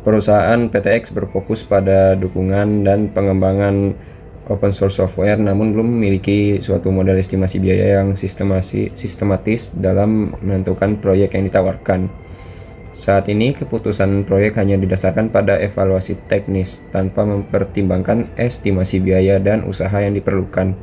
Perusahaan PTX berfokus pada dukungan dan pengembangan open source software, namun belum memiliki suatu model estimasi biaya yang sistematis dalam menentukan proyek yang ditawarkan. Saat ini, keputusan proyek hanya didasarkan pada evaluasi teknis tanpa mempertimbangkan estimasi biaya dan usaha yang diperlukan.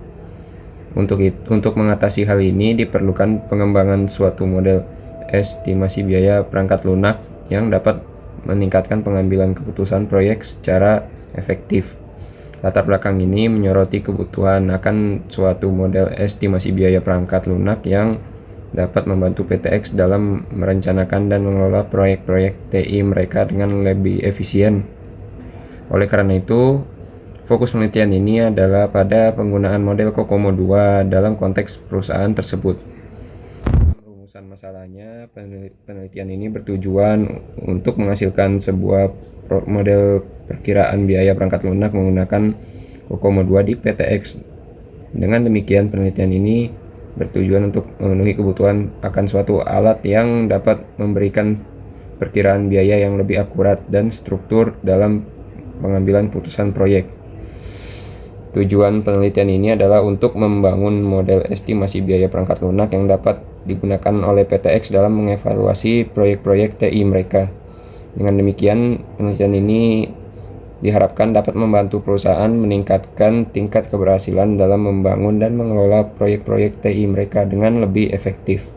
Untuk mengatasi hal ini, diperlukan pengembangan suatu model estimasi biaya perangkat lunak yang dapat meningkatkan pengambilan keputusan proyek secara efektif. Latar belakang ini menyoroti kebutuhan akan suatu model estimasi biaya perangkat lunak yang dapat membantu PTX dalam merencanakan dan mengelola proyek-proyek TI mereka dengan lebih efisien. Oleh karena itu, fokus penelitian ini adalah pada penggunaan model Kokomo 2 dalam konteks perusahaan tersebut. Rumusan masalahnya, penelitian ini bertujuan untuk menghasilkan sebuah model perkiraan biaya perangkat lunak menggunakan Kokomo 2 di PTX. Dengan demikian, penelitian ini bertujuan untuk memenuhi kebutuhan akan suatu alat yang dapat memberikan perkiraan biaya yang lebih akurat dan struktur dalam pengambilan putusan proyek. Tujuan penelitian ini adalah untuk membangun model estimasi biaya perangkat lunak yang dapat digunakan oleh PTX dalam mengevaluasi proyek-proyek TI mereka. Dengan demikian, penelitian ini diharapkan dapat membantu perusahaan meningkatkan tingkat keberhasilan dalam membangun dan mengelola proyek-proyek TI mereka dengan lebih efektif.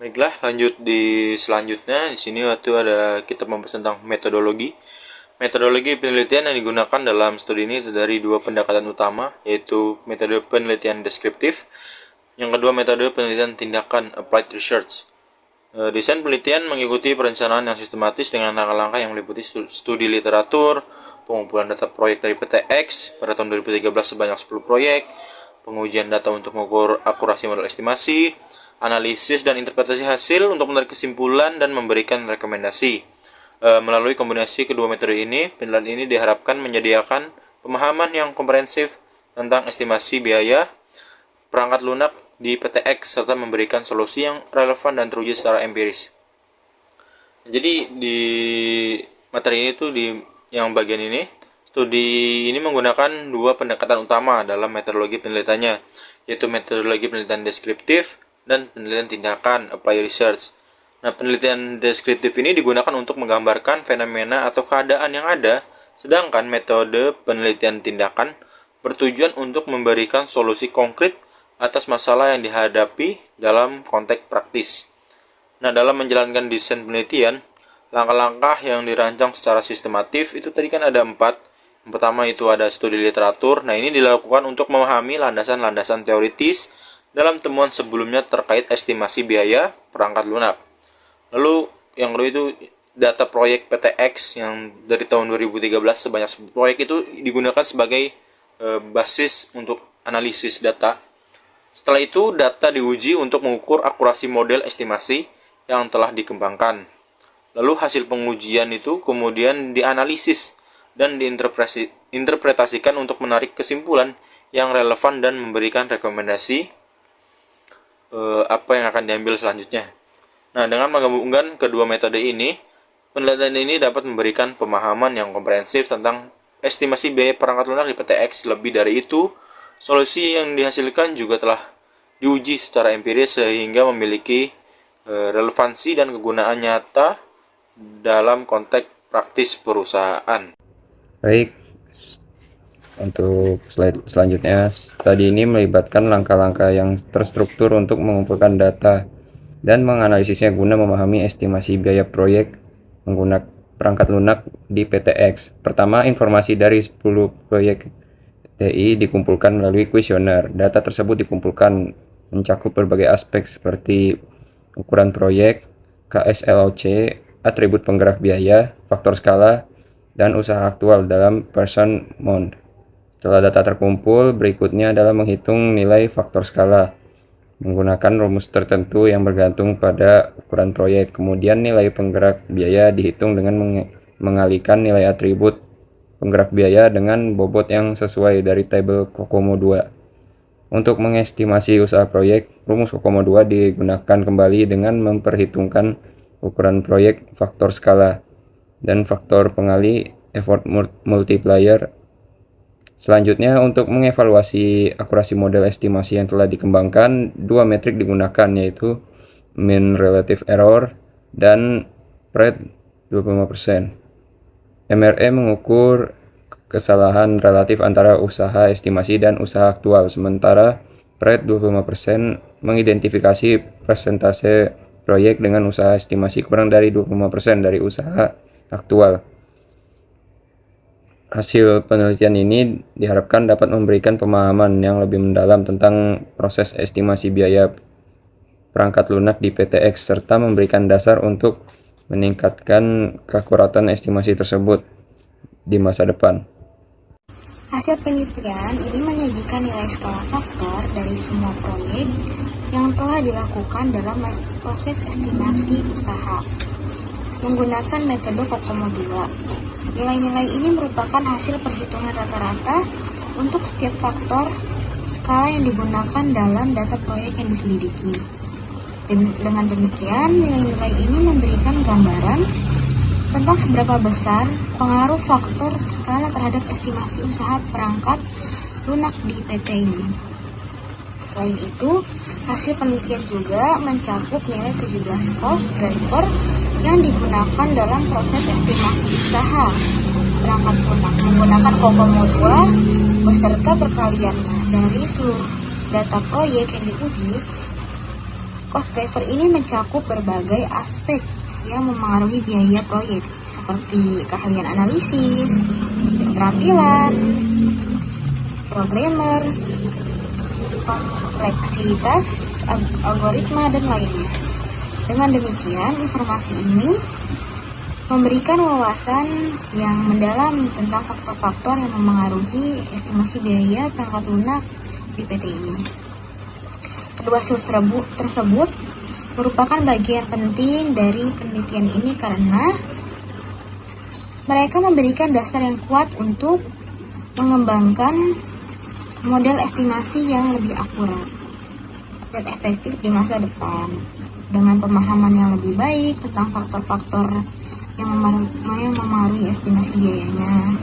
Baiklah, lanjut di selanjutnya. Di sini kita membahas tentang metodologi. Metodologi penelitian yang digunakan dalam studi ini dari dua pendekatan utama, yaitu metode penelitian deskriptif, yang kedua metode penelitian tindakan applied research. Desain penelitian mengikuti perencanaan yang sistematis dengan langkah-langkah yang meliputi studi literatur, pengumpulan data proyek dari PTX pada tahun 2013 sebanyak 10 proyek, pengujian data untuk mengukur akurasi model estimasi, analisis dan interpretasi hasil untuk menarik kesimpulan dan memberikan rekomendasi. Melalui kombinasi kedua metode ini, penelitian ini diharapkan menyediakan pemahaman yang komprehensif tentang estimasi biaya perangkat lunak di PTX serta memberikan solusi yang relevan dan teruji secara empiris. Jadi di materi ini tuh yang bagian ini, studi ini menggunakan dua pendekatan utama dalam metodologi penelitiannya, yaitu metodologi penelitian deskriptif dan penelitian tindakan applied research. Nah, penelitian deskriptif ini digunakan untuk menggambarkan fenomena atau keadaan yang ada, sedangkan metode penelitian tindakan bertujuan untuk memberikan solusi konkret atas masalah yang dihadapi dalam konteks praktis. Nah, dalam menjalankan desain penelitian, langkah-langkah yang dirancang secara sistematif itu tadi kan ada 4. Yang pertama itu ada studi literatur. Nah, ini dilakukan untuk memahami landasan-landasan teoritis dalam temuan sebelumnya terkait estimasi biaya perangkat lunak. Lalu yang kedua itu data proyek PTX yang dari tahun 2013 sebanyak 10 proyek itu digunakan sebagai basis untuk analisis data. Setelah itu data diuji untuk mengukur akurasi model estimasi yang telah dikembangkan. Lalu hasil pengujian itu kemudian dianalisis dan diinterpretasikan untuk menarik kesimpulan yang relevan dan memberikan rekomendasi apa yang akan diambil selanjutnya. Nah, dengan menggabungkan kedua metode ini, penelitian ini dapat memberikan pemahaman yang komprehensif tentang estimasi biaya perangkat lunak di PTX. Lebih dari itu, solusi yang dihasilkan juga telah diuji secara empiris sehingga memiliki relevansi dan kegunaan nyata dalam konteks praktis perusahaan. Baik, untuk slide selanjutnya, studi ini melibatkan langkah-langkah yang terstruktur untuk mengumpulkan data dan menganalisisnya guna memahami estimasi biaya proyek menggunakan perangkat lunak di PTX. Pertama, informasi dari 10 proyek TI dikumpulkan melalui kuesioner. Data tersebut dikumpulkan mencakup berbagai aspek seperti ukuran proyek, KSLOC, atribut penggerak biaya, faktor skala, dan usaha aktual dalam person month. Setelah data terkumpul, berikutnya adalah menghitung nilai faktor skala menggunakan rumus tertentu yang bergantung pada ukuran proyek. Kemudian nilai penggerak biaya dihitung dengan mengalihkan nilai atribut penggerak biaya dengan bobot yang sesuai dari tabel Kokomo 2. Untuk mengestimasi usaha proyek, rumus Kokomo 2 digunakan kembali dengan memperhitungkan ukuran proyek, faktor skala, dan faktor pengali effort multiplier. Selanjutnya, untuk mengevaluasi akurasi model estimasi yang telah dikembangkan, dua metrik digunakan, yaitu mean relative error dan PRED 25%. MRE mengukur kesalahan relatif antara usaha estimasi dan usaha aktual, sementara PRED 25% mengidentifikasi persentase proyek dengan usaha estimasi kurang dari 25% dari usaha aktual. Hasil penelitian ini diharapkan dapat memberikan pemahaman yang lebih mendalam tentang proses estimasi biaya perangkat lunak di PTX serta memberikan dasar untuk meningkatkan keakuratan estimasi tersebut di masa depan. Hasil penelitian ini menyajikan nilai skala faktor dari semua proyek yang telah dilakukan dalam proses estimasi usaha menggunakan metode Kokomo 2. Nilai-nilai ini merupakan hasil perhitungan rata-rata untuk setiap faktor skala yang digunakan dalam data proyek yang diselidiki. Dengan demikian, nilai-nilai ini memberikan gambaran tentang seberapa besar pengaruh faktor skala terhadap estimasi usaha perangkat lunak di PT ini. Selain itu, hasil penelitian juga mencakup nilai 17 cost driver yang digunakan dalam proses estimasi usaha perangkat lunak menggunakan Kokomo 2 beserta perkaliannya dari seluruh data proyek yang diuji. Cost driver ini mencakup berbagai aspek yang memengaruhi biaya proyek seperti keahlian analisis, keterampilan, programmer, kompleksitas algoritma, dan lainnya. Dengan demikian, informasi ini memberikan wawasan yang mendalam tentang faktor-faktor yang memengaruhi estimasi biaya perangkat lunak di PT ini. Kedua hasil tersebut merupakan bagian penting dari penelitian ini karena mereka memberikan dasar yang kuat untuk mengembangkan model estimasi yang lebih akurat dan efektif di masa depan. Dengan pemahaman yang lebih baik tentang faktor-faktor yang memengaruhi estimasi biayanya,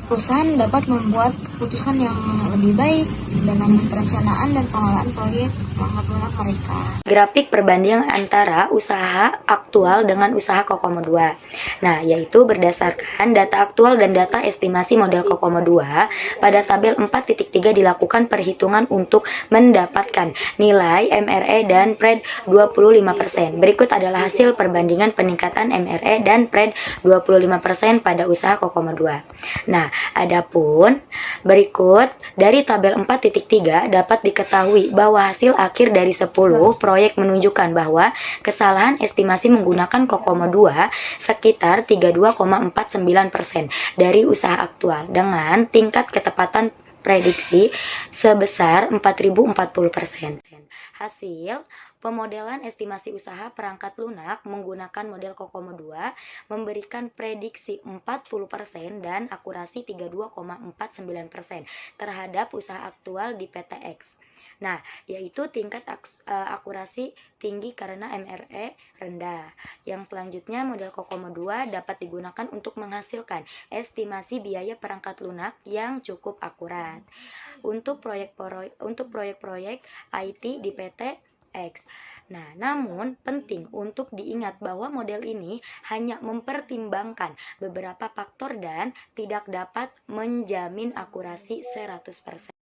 perusahaan dapat membuat keputusan yang lebih baik dalam perencanaan dan pengelolaan proyek perangkat lunak mereka. Grafik perbandingan antara usaha aktual dengan usaha Kokomo 2. Nah, yaitu berdasarkan data aktual dan data estimasi model Kokomo 2, pada tabel 4.3 dilakukan perhitungan untuk mendapatkan nilai MRE dan PRED 25%. Berikut adalah hasil perbandingan peningkatan MRE dan PRED 25% pada usaha Kokomo 2. Nah, adapun berikut dari tabel 4.3 dapat diketahui bahwa hasil akhir dari 10 proyek menunjukkan bahwa kesalahan estimasi menggunakan Kokomo 2 sekitar 32,49% dari usaha aktual dengan tingkat ketepatan prediksi sebesar 4040%. Hasil pemodelan estimasi usaha perangkat lunak menggunakan model Kokomo 2 memberikan prediksi 40% dan akurasi 32,49% terhadap usaha aktual di PTX. Nah, yaitu tingkat akurasi tinggi karena MRE rendah. Yang selanjutnya, model Kokomo 2 dapat digunakan untuk menghasilkan estimasi biaya perangkat lunak yang cukup akurat untuk proyek-proyek IT di PTX. Nah, namun penting untuk diingat bahwa model ini hanya mempertimbangkan beberapa faktor dan tidak dapat menjamin akurasi 100%.